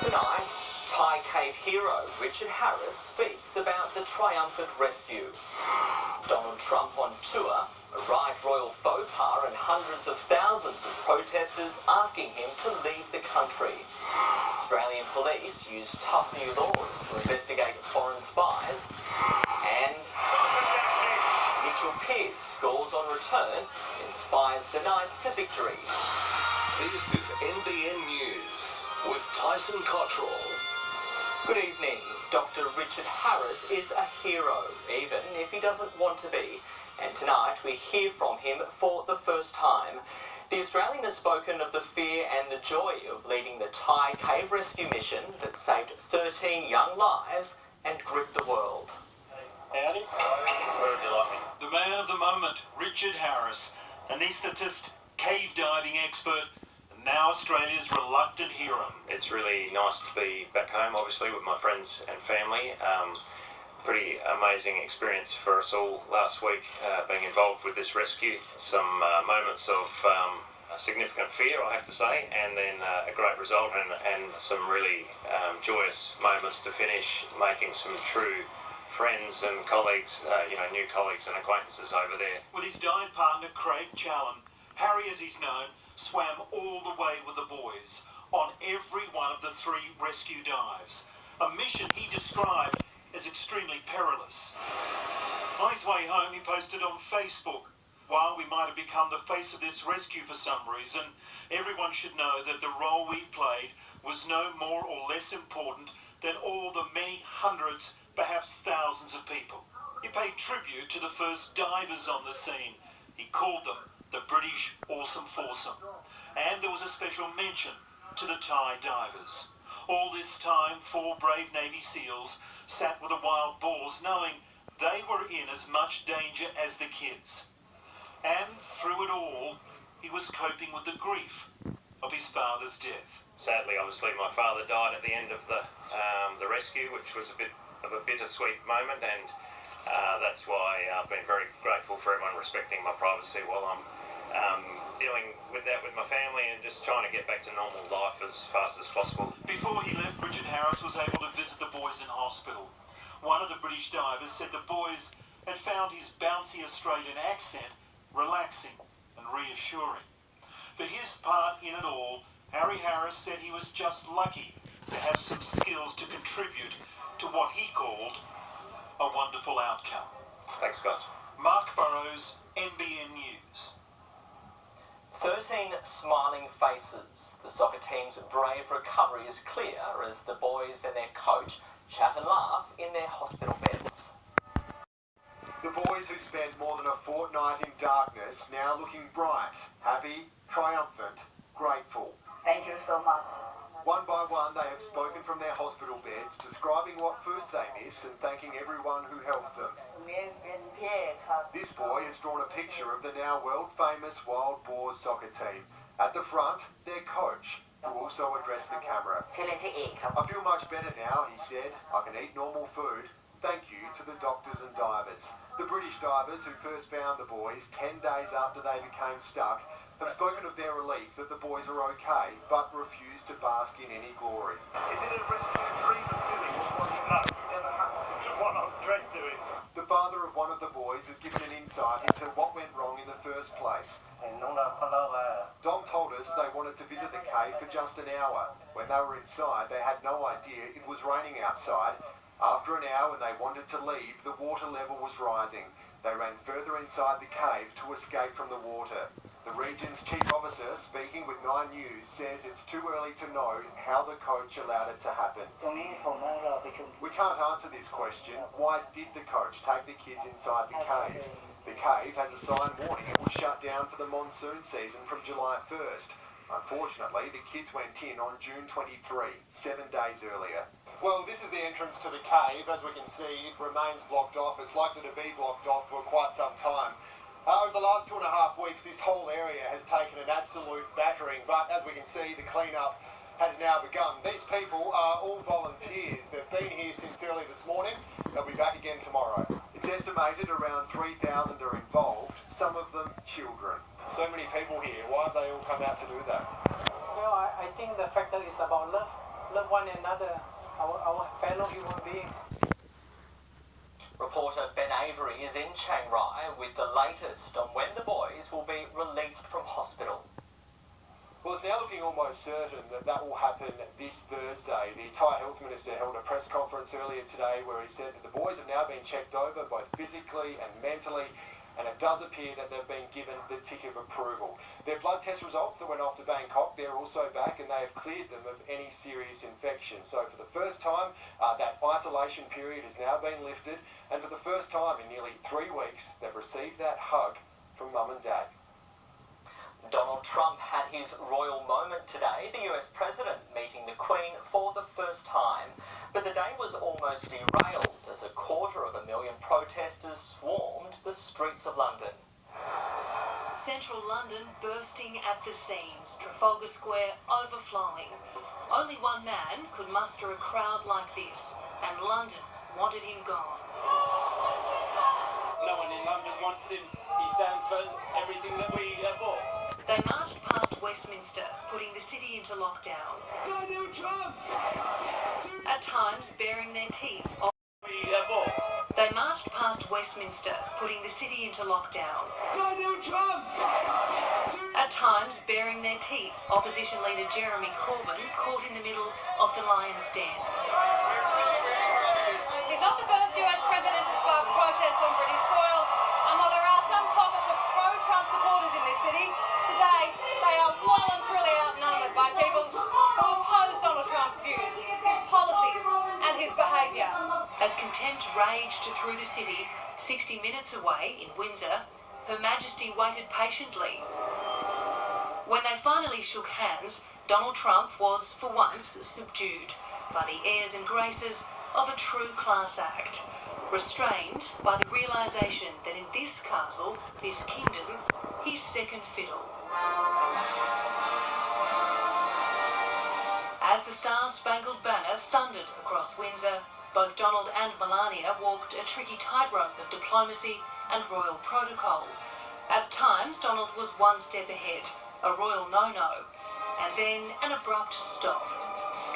Tonight, Thai cave hero Richard Harris speaks about the triumphant rescue. Donald Trump on tour, a right royal faux pas and hundreds of thousands of protesters asking him to leave the country. Australian police use tough new laws to investigate foreign spies. And Mitchell Pearce scores on return, inspires the Knights to victory. This is NBN News with Tyson Cottrill. Good evening. Dr. Richard Harris is a hero, even if he doesn't want to be. And tonight we hear from him for the first time. The Australian has spoken of the fear and the joy of leading the Thai cave rescue mission that saved 13 young lives and gripped the world. Howdy. Where would you like me? The man of the moment, Richard Harris, anaesthetist, cave diving expert, and now Australia's reluctant hero. It's really nice to be back home, obviously, with my friends and family. Pretty amazing experience for us all last week, being involved with this rescue. Some moments of significant fear, I have to say, and then a great result and some really joyous moments to finish, making some true friends and colleagues, new colleagues and acquaintances over there. With his dive partner, Craig Challen, Harry, as he's known, swam all the way with the boys on every one of the 3 rescue dives. A mission he described as extremely perilous. On his way home, he posted on Facebook, "While we might have become the face of this rescue for some reason, everyone should know that the role we played was no more or less important than all the many hundreds, perhaps thousands of people." He paid tribute to the first divers on the scene. He called them the British Awesome Foursome. And there was a special mention to the Thai divers. All this time, 4 brave Navy SEALs sat with the wild boars, knowing they were in as much danger as the kids. And through it all, he was coping with the grief of his father's death. Sadly, obviously, my father died at the end of the rescue, which was a bit of a bittersweet moment, and that's why I've been very grateful for everyone respecting my privacy while I'm dealing with that with my family and just trying to get back to normal life as fast as possible. Before he left, Richard Harris was able to visit the boys in hospital. One of the British divers said the boys had found his bouncy Australian accent relaxing and reassuring. For his part in it all, Harry Harris said he was just lucky to have some skills to contribute to what he called a wonderful outcome. Thanks, guys. Mark Burrows, NBN News. 13 smiling faces. The soccer team's brave recovery is clear as the boys and their coach chat and laugh in their hospital beds. The boys who spent more than a fortnight in darkness now looking bright, happy, triumphant, grateful. Thank you so much. One by one they have spoken from their hospital beds, describing what foods they miss and thanking everyone who helped them. This boy has drawn a picture of the now world-famous Wild Boars soccer team. At the front, their coach, who also addressed the camera. "I feel much better now," he said. "I can eat normal food. Thank you to the doctors and divers." The British divers who first found the boys 10 days after they became stuck have spoken of their relief that the boys are okay, but refused to bask in any glory. Is it a rescue dream of doing what was enough? Never happened. So what I've dreamt doing. The father of one of the boys has given an insight into what went wrong in the first place. Dom told us they wanted to visit the cave for just an hour. When they were inside, they had no idea it was raining outside. After an hour, when they wanted to leave, the water level was rising. They ran further inside the cave to escape from the water. The region's chief officer, speaking with 9 News, says it's too early to know how the coach allowed it to happen. We can't answer this question. Why did the coach take the kids inside the cave? The cave has a sign warning it will shut down for the monsoon season from July 1st. Unfortunately, the kids went in on June 23, 7 days earlier. Well, this is the entrance to the cave. As we can see, it remains blocked off. It's likely to be blocked off for quite some time. Over the last 2.5 weeks, this whole area has taken an absolute battering, but as we can see, the clean-up has now begun. These people are all volunteers. They've been here since early this morning. They'll be back again tomorrow. It's estimated around 3,000 are involved, some of them children. So many people here. Why have they all come out to do that? Well, I think the factor is about love. love one another, our fellow human beings. Reporter Ben Avery is in Chiang Rai with the latest on when the boys will be released from hospital. Well, it's now looking almost certain that that will happen this Thursday. The Thai Health Minister held a press conference earlier today where he said that the boys have now been checked over both physically and mentally, and it does appear that they've been given the tick of approval. Their blood test results that went off to Bangkok, they're also back, and they have cleared them of any serious infection. So for the first time, that isolation period has now been lifted, and for the first time in nearly 3 weeks, they've received that hug from Mum and Dad. Donald Trump had his royal moment today, the US President meeting the Queen for the first time. But the day was almost derailed as 250,000 protesters swarmed the streets of London. Central London bursting at the seams, Trafalgar Square overflowing. Only one man could muster a crowd like this, and London wanted him gone. No one in London wants him. He stands for everything that we bought. They marched past Westminster, putting the city into lockdown. Donald Trump! At times bearing their teeth. We bought. They marched past Westminster, putting the city into lockdown. Donald Trump! At times bearing their teeth. Opposition leader Jeremy Corbyn caught in the middle of the lion's den. He's not the first US president to spark protests on British soil, and while there are some pockets of pro-Trump supporters in this city, today they are well and truly outnumbered by people who oppose Donald Trump's views, his policies and his behaviour. As contempt raged through the city, 60 minutes away in Windsor, Her Majesty waited patiently. When they finally shook hands, Donald Trump was for once subdued by the airs and graces of a true class act, restrained by the realisation that in this castle, this kingdom, he's second fiddle. As the Star-Spangled Banner thundered across Windsor, both Donald and Melania walked a tricky tightrope of diplomacy and royal protocol. At times, Donald was one step ahead, a royal no-no, and then an abrupt stop.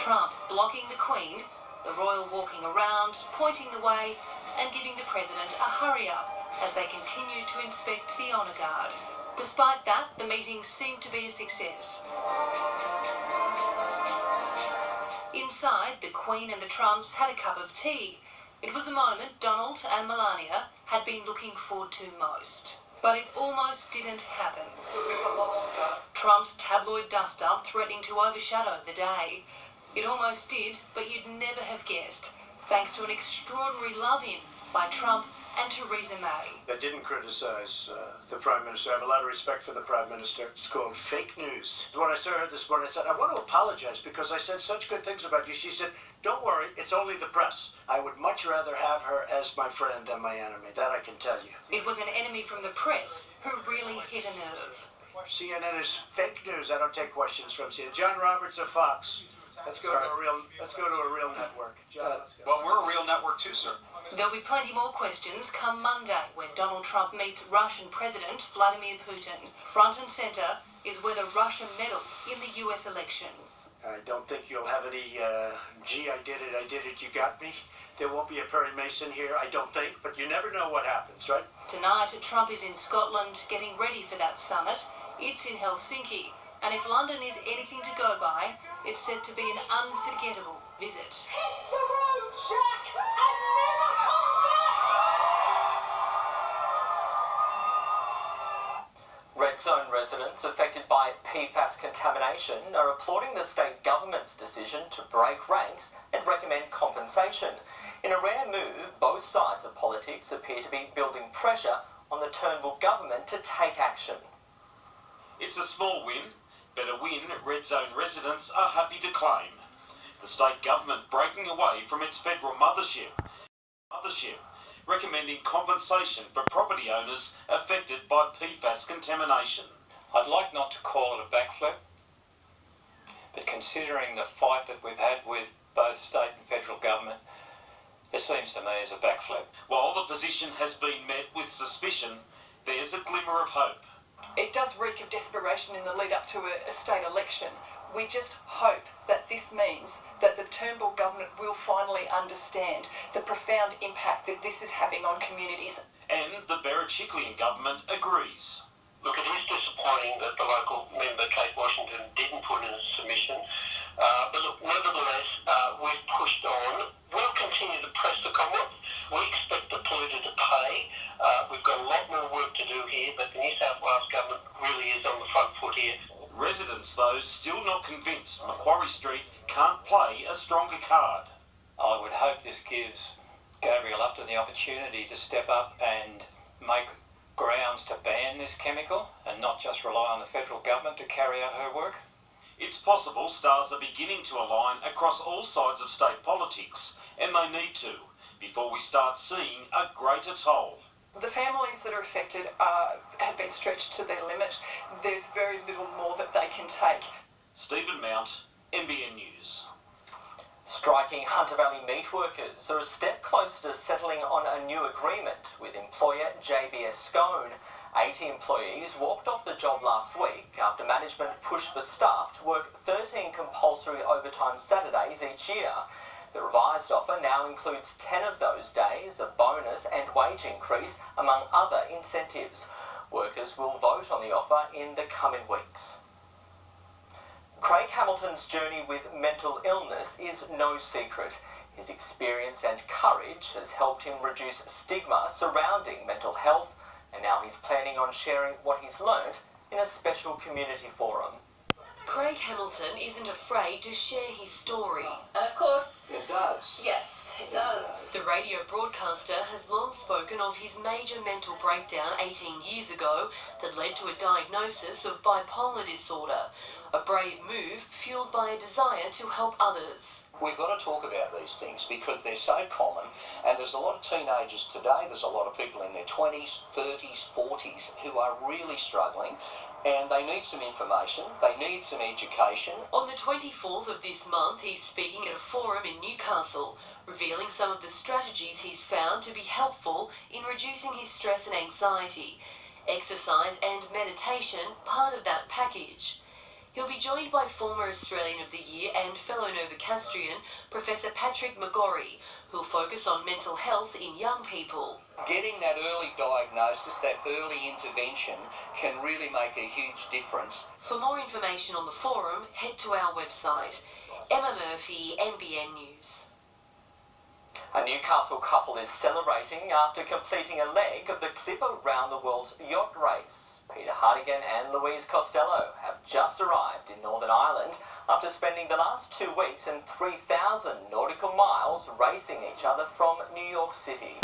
Trump blocking the Queen, the royal walking around, pointing the way, and giving the president a hurry-up as they continued to inspect the honour guard. Despite that, the meeting seemed to be a success. Inside, the Queen and the Trumps had a cup of tea. It was a moment Donald and Melania had been looking forward to most. But it almost didn't happen. Trump's tabloid dust-up threatening to overshadow the day. It almost did, but you'd never have guessed, thanks to an extraordinary love-in by Trump and Theresa May. They didn't criticise the Prime Minister. I have a lot of respect for the Prime Minister. It's called fake news. When I saw her this morning, I said, I want to apologise because I said such good things about you. She said, don't worry, it's only the press. I would much rather have her as my friend than my enemy. That I can tell you. It was an enemy from the press who really hit a nerve. CNN is fake news. I don't take questions from CNN. John Roberts of Fox. Let's go to a real network. John, well, we're a real network too, sir. There'll be plenty more questions come Monday when Donald Trump meets Russian President Vladimir Putin. Front and centre is whether Russia meddled in the US election. I don't think you'll have any, gee, I did it, you got me. There won't be a Perry Mason here, I don't think, but you never know what happens, right? Tonight, Trump is in Scotland getting ready for that summit. It's in Helsinki, and if London is anything to go by, it's said to be an unforgettable visit. Hit the road, Jack, and never come back! Red Zone residents affected by PFAS contamination are applauding the state government's decision to break ranks and recommend compensation. In a rare move, both sides of politics appear to be building pressure on the Turnbull government to take action. It's a small win, but a win Red Zone residents are happy to claim. The state government breaking away from its federal mothership, recommending compensation for property owners affected by PFAS contamination. I'd like not to call it a backflip, but considering the fight that we've had with both state and federal government, it seems to me as a backflip. While the position has been met with suspicion, there's a glimmer of hope. It does reek of desperation in the lead up to a state election. We just hope that this means that the Turnbull government will finally understand the profound impact that this is having on communities. And the Berejiklian government agrees. Look, it is disappointing that the local member, Kate Washington, didn't put in a submission. But look, nevertheless, we've pushed on. We'll continue to press the Commonwealth. We expect the polluter to pay. We've got a lot more work to do here, but the New South Wales government really is on the front foot here. Residents, though, still not convinced Macquarie Street can't play a stronger card. I would hope this gives Gabrielle Upton the opportunity to step up and make grounds to ban this chemical and not just rely on the federal government to carry out her work. It's possible stars are beginning to align across all sides of state politics, and they need to, before we start seeing a greater toll. The families that are affected have been stretched to their limit. There's very little more that they can take. Stephen Mount, NBN News. Striking Hunter Valley meat workers are a step closer to settling on a new agreement with employer JBS Scone. 80 employees walked off the job last week after management pushed the staff to work 13 compulsory overtime Saturdays each year. The revised offer now includes 10 of those days, a bonus and wage increase, among other incentives. Workers will vote on the offer in the coming weeks. Craig Hamilton's journey with mental illness is no secret. His experience and courage has helped him reduce stigma surrounding mental health, and now he's planning on sharing what he's learned in a special community forum. Craig Hamilton isn't afraid to share his story. And of course, It does. yes, it does. The radio broadcaster has long spoken of his major mental breakdown 18 years ago that led to a diagnosis of bipolar disorder. A brave move fueled by a desire to help others. We've got to talk about these things because they're so common, and there's a lot of teenagers today, there's a lot of people in their 20s, 30s, 40s who are really struggling, and they need some information, they need some education. On the 24th of this month, he's speaking at a forum in Newcastle, revealing some of the strategies he's found to be helpful in reducing his stress and anxiety. Exercise and meditation, part of that package. He'll be joined by former Australian of the Year and fellow Novocastrian, Professor Patrick McGorry, who'll focus on mental health in young people. Getting that early diagnosis, that early intervention can really make a huge difference. For more information on the forum, head to our website. Emma Murphy, NBN News. A Newcastle couple is celebrating after completing a leg of the Clipper Round the World yacht race. Peter Hartigan and Louise Costello have just arrived in Northern Ireland after spending the last 2 weeks and 3,000 nautical miles racing each other from New York City.